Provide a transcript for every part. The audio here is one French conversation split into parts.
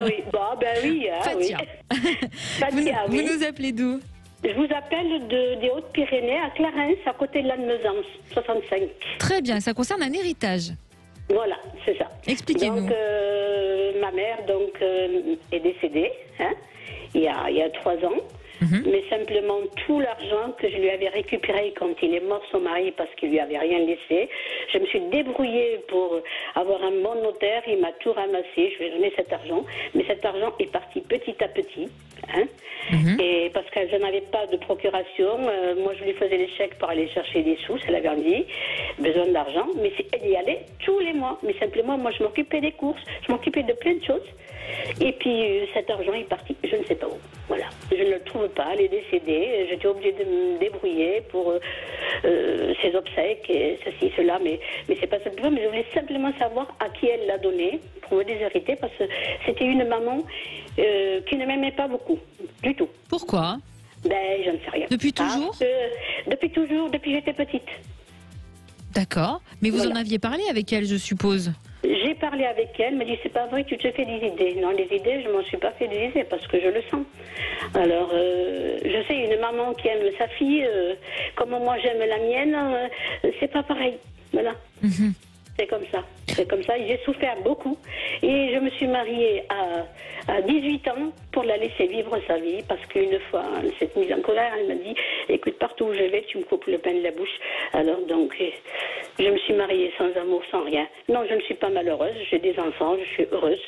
Oui, bon, ben oui. Hein, Fatia. Oui. Fatia, Vous oui. nous appelez d'où? Je vous appelle des Hautes-Pyrénées, à Clarens, à côté de Lannemezan, 65. Très bien, ça concerne un héritage. Voilà, c'est ça. Expliquez-nous. Donc, ma mère est décédée, hein, il y a 3 ans. Mais simplement tout l'argent que je lui avais récupéré quand il est mort, son mari, parce qu'il lui avait rien laissé, je me suis débrouillée pour avoir un bon notaire, il m'a tout ramassé, je lui ai donné cet argent, mais cet argent est parti petit à petit, hein, et parce que je n'avais pas de procuration, moi je lui faisais les chèques pour aller chercher des sous, ça l'avait dit, besoin d'argent, mais elle y allait tous les mois, mais simplement moi je m'occupais des courses, je m'occupais de plein de choses, et puis cet argent est parti, je ne sais pas où, voilà, je ne le trouve pas, elle est décédée, j'étais obligée de me débrouiller pour ses obsèques et ceci, cela, mais c'est pas simplement, mais je voulais simplement savoir à qui elle l'a donné pour me déshériter, parce que c'était une maman qui ne m'aimait pas beaucoup, du tout. Pourquoi? Ben, je ne sais rien. Depuis toujours? Depuis toujours, depuis que j'étais petite. D'accord, mais vous Voilà. en aviez parlé avec elle, je suppose. J'ai parlé avec elle, elle m'a dit c'est pas vrai, tu te fais des idées. Non, les idées, je m'en suis pas fait des idées parce que je le sens. Alors, je sais, une maman qui aime sa fille, comme moi j'aime la mienne, c'est pas pareil. Voilà. C'est comme ça. C'est comme ça. J'ai souffert beaucoup. Et je me suis mariée à 18 ans pour la laisser vivre sa vie. Parce qu'une fois, elle s'est mise en colère. Elle m'a dit, écoute, partout où je vais, tu me coupes le pain de la bouche. Alors donc, je me suis mariée sans amour, sans rien. Non, je ne suis pas malheureuse. J'ai des enfants, je suis heureuse.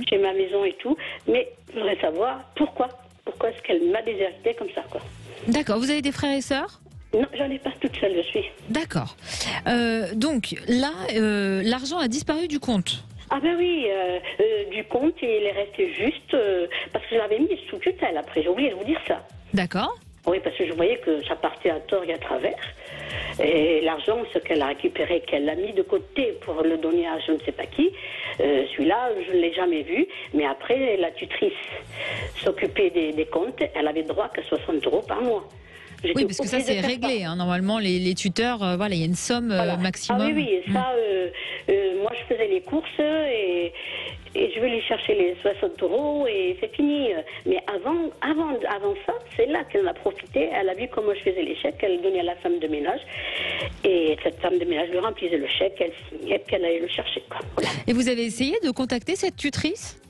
J'ai ma maison et tout. Mais je voudrais savoir pourquoi. Pourquoi est-ce qu'elle m'a désertée comme ça, quoi. D'accord, vous avez des frères et sœurs? Non, j'en ai pas toute seule, je suis. D'accord. Donc là, l'argent a disparu du compte. Ah ben oui, du compte, il est resté juste, parce que je l'avais mis sous tutelle après, j'ai oublié de vous dire ça. D'accord. Oui, parce que je voyais que ça partait à tort et à travers. Et l'argent, ce qu'elle a récupéré, qu'elle a mis de côté pour le donner à je ne sais pas qui, celui-là, je ne l'ai jamais vu. Mais après, la tutrice s'occupait des comptes, elle avait droit qu'à 60 € par mois. Oui, parce que ça, c'est réglé. Hein. Normalement, les tuteurs, voilà, il y a une somme maximum. Ah oui, ça, moi, je faisais les courses et je vais lui chercher les 60 € et c'est fini. Mais avant ça, c'est là qu'elle en a profité. Elle a vu comment je faisais les chèques, elle donnait à la femme de ménage. Et cette femme de ménage lui remplissait le chèque, elle signait, puis elle allait le chercher. Quoi. Voilà. Et vous avez essayé de contacter cette tutrice?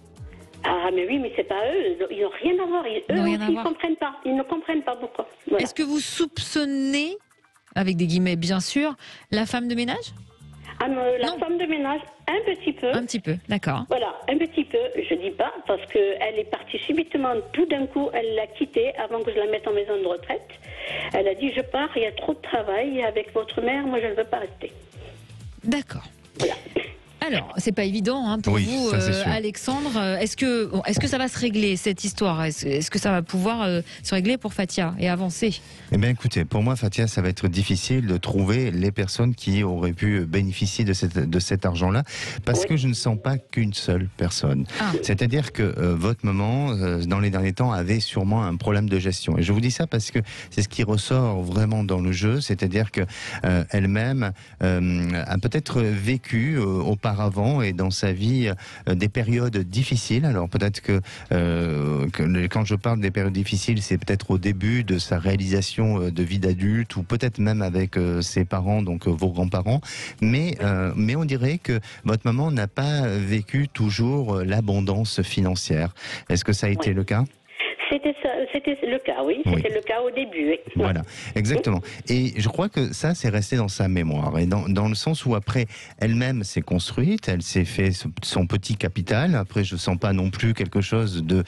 Ah, mais oui, mais c'est pas eux. Ils n'ont rien à voir. Eux aussi, ils ne comprennent pas. Ils ne comprennent pas pourquoi. Voilà. Est-ce que vous soupçonnez, avec des guillemets bien sûr, la femme de ménage? Ah non, la femme de ménage, un petit peu. Un petit peu, d'accord. Voilà, un petit peu. Je dis pas, parce qu'elle est partie subitement. Tout d'un coup, elle l'a quittée avant que je la mette en maison de retraite. Elle a dit, je pars, il y a trop de travail avec votre mère, moi je ne veux pas rester. D'accord. Voilà. Alors, c'est pas évident hein, pour vous, Alexandre. Est-ce que ça va se régler, cette histoire? Est-ce que ça va pouvoir se régler pour Fatia et avancer? Eh bien, écoutez, pour moi, Fatia, ça va être difficile de trouver les personnes qui auraient pu bénéficier de cet argent-là, parce que je ne sens pas qu'une seule personne. C'est-à-dire que votre maman, dans les derniers temps, avait sûrement un problème de gestion. Et je vous dis ça parce que c'est ce qui ressort vraiment dans le jeu, c'est-à-dire que elle-même a peut-être vécu auparavant et dans sa vie des périodes difficiles. Alors peut-être que quand je parle des périodes difficiles, c'est peut-être au début de sa réalisation de vie d'adulte ou peut-être même avec ses parents, donc vos grands-parents. Mais on dirait que votre maman n'a pas vécu toujours l'abondance financière. Est-ce que ça a été le cas ? C'était le cas, oui. C'était le cas au début. Oui. Voilà, exactement. Et je crois que ça, c'est resté dans sa mémoire. Et dans le sens où après, elle-même s'est construite, elle s'est fait son petit capital. Après, je ne sens pas non plus quelque chose de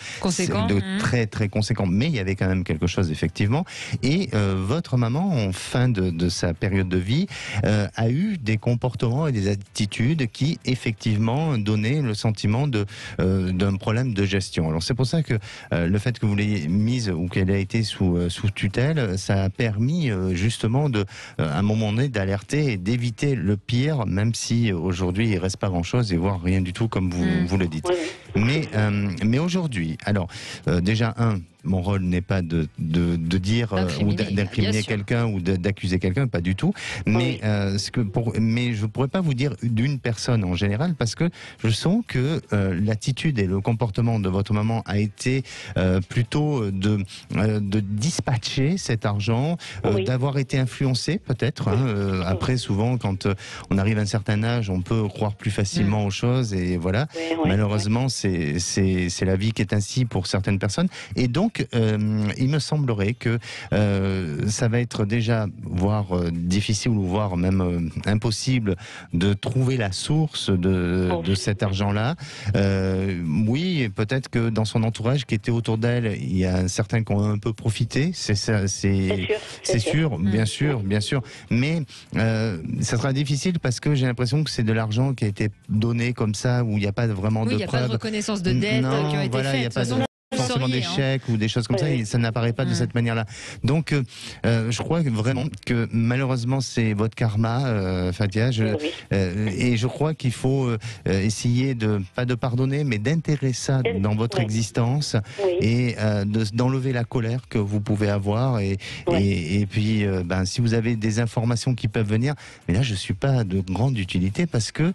très, très conséquent. Mais il y avait quand même quelque chose, effectivement. Et votre maman, en fin de sa période de vie, a eu des comportements et des attitudes qui, effectivement, donnaient le sentiment d'un problème de gestion. Alors, c'est pour ça que le fait que vous l'ayez mise ou qu'elle a été sous tutelle, ça a permis justement à un moment donné d'alerter et d'éviter le pire, même si aujourd'hui il reste pas grand chose et voire rien du tout comme vous le dites. Oui. Mais aujourd'hui, alors déjà mon rôle n'est pas de dire ou d'incriminer quelqu'un ou d'accuser quelqu'un, pas du tout. Mais mais je pourrais pas vous dire d'une personne en général parce que je sens que l'attitude et le comportement de votre maman a été plutôt de dispatcher cet argent, d'avoir été influencé peut-être. Après, souvent, quand on arrive à un certain âge, on peut croire plus facilement aux choses et voilà. Malheureusement, c'est la vie qui est ainsi pour certaines personnes. Et donc, il me semblerait que ça va être déjà voire difficile ou voire même impossible de trouver la source de cet argent-là. Oui, peut-être que dans son entourage qui était autour d'elle, il y a certains qui ont un peu profité. C'est sûr, bien sûr. Mais ça sera difficile parce que j'ai l'impression que c'est de l'argent qui a été donné comme ça où il n'y a pas vraiment de preuves. Il n'y a pas de reconnaissance de dette qui a été faite. Il n'y a pas forcément des chèques ou des choses comme ça, et ça n'apparaît pas de cette manière-là. Donc, je crois vraiment que malheureusement c'est votre karma, Fatia. Et je crois qu'il faut essayer pas de pardonner, mais d'intégrer ça dans votre existence et d'enlever la colère que vous pouvez avoir. Et puis, si vous avez des informations qui peuvent venir, mais là je suis pas de grande utilité parce que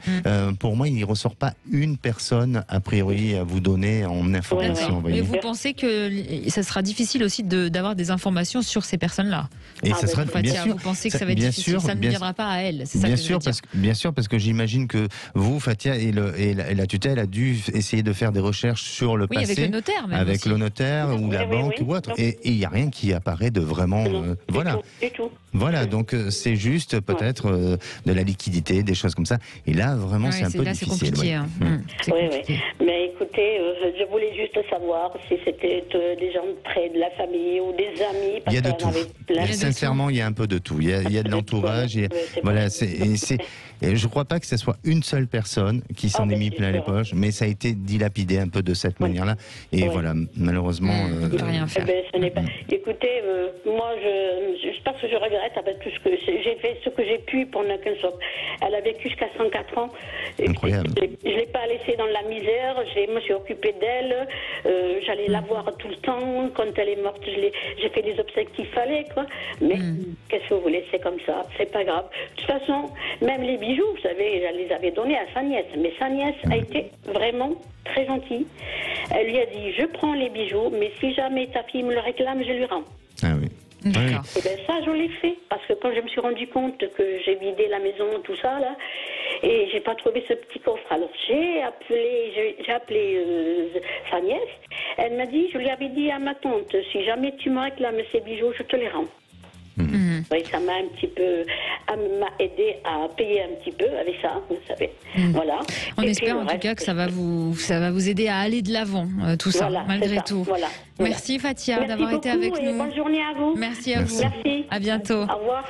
pour moi il n'y ressort pas une personne a priori à vous donner en information. Vous pensez que ça sera difficile aussi d'avoir des informations sur ces personnes-là? Et ça sera bien sûr. Vous pensez que ça va être difficile? Ça ne viendra pas à elle. C'est ça bien que sûr, bien sûr, parce que j'imagine que vous, Fatia, et la tutelle a dû essayer de faire des recherches sur le passé, avec le notaire, avec le notaire ou la banque ou autre. Et il n'y a rien qui apparaît de vraiment. Voilà. Du tout. Voilà, donc c'est juste peut-être de la liquidité, des choses comme ça. Et là, vraiment, c'est un peu difficile. C'est compliqué. Oui. Mais écoutez, je voulais juste savoir si c'était des gens près de la famille ou des amis. Il y a de tout. Sincèrement, il y a un peu de tout. Il y a de l'entourage. Voilà, et je ne crois pas que ce soit une seule personne qui s'en est mis plein les poches, mais ça a été dilapidé un peu de cette manière-là. Et voilà, malheureusement. On ne peut rien faire. Écoutez, moi, je pense que je regrette avec tout ce que j'ai fait, ce que j'ai pu pendant 15 ans. Elle a vécu jusqu'à 104 ans. Incroyable. Je ne l'ai pas laissée dans la misère. Je me suis occupée d'elle. J'allais la voir tout le temps. Quand elle est morte, j'ai fait les obsèques qu'il fallait, quoi. Mais qu'est-ce que vous voulez, c'est comme ça. C'est pas grave. De toute façon, même les bijoux, vous savez, elle les avait donnés à sa nièce. Mais sa nièce a été vraiment très gentille. Elle lui a dit, je prends les bijoux, mais si jamais ta fille me le réclame, je lui rends. Ah oui. D'accord. Et bien ça, je l'ai fait. Parce que quand je me suis rendu compte que j'ai vidé la maison, tout ça, là, et j'ai pas trouvé ce petit coffre. Alors j'ai appelé sa nièce. Elle m'a dit, je lui avais dit à ma tante, si jamais tu me réclames ces bijoux, je te les rends. Oui, ça m'a un petit peu aidé à payer un petit peu avec ça, vous savez. Voilà. On espère en tout cas que ça va vous aider à aller de l'avant, tout ça, malgré tout. Merci Fatia d'avoir été avec nous. Bonne journée à vous. Merci à vous. Merci. À bientôt. Au revoir.